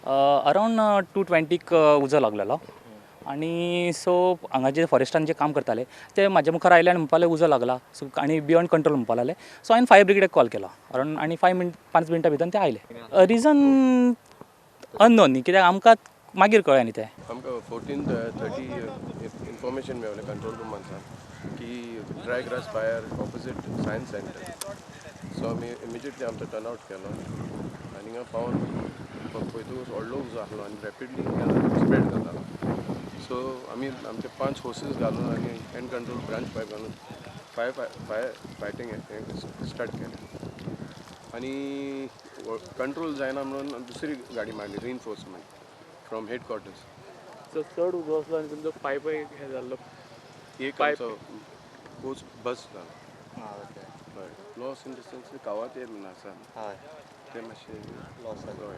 around 220 उजो लागलेलो आणि सो हांगा जे फॉरेस्टान जे काम करताले ते म्हाज्या मुखार आयले आनी म्हणपाले उजो लागला सो आनी बियॉन्ड कंट्रोल म्हणपा लागले सो हांवें फायर ब्रिगेडाक कॉल केलो अरावंड आनी 5 मिनटां भितर ते आयले रिजन अननोन न्ही कित्याक आमकां मागीर कळ्ळें न्ही तें आमकां 14:30 इन्फॉर्मेशन मेळ्ळें कंट्रोल रुमांतल्यान की dry grass fire opposite science centre so आमी इमिजिएटली आमचो टर्न आवट केलो आनी हिंगा पावन पळयतकच व्हडलो उजो आसलो आनी रॅपिडली स्प्रेड जातालो सो आमी आमचे 5 होसीस घालून आनी हँड कंट्रोल ब्रांच पायप घालून फायर फायटींग स्टार्ट केलें आनी कंट्रोल जायना म्हणून दुसरी गाडी मारली रिइन्फोर्समेंट फ्रॉम हेडक्वॉर्टर्स सो चड उजो असलो आनी तुमचो पायपय हे जाल्लो एक आमचो कोच बस जालो ओके हय लॉस इन द सेन्स गांवांत येयले म्हण आसा हय ते मातशें लॉस हय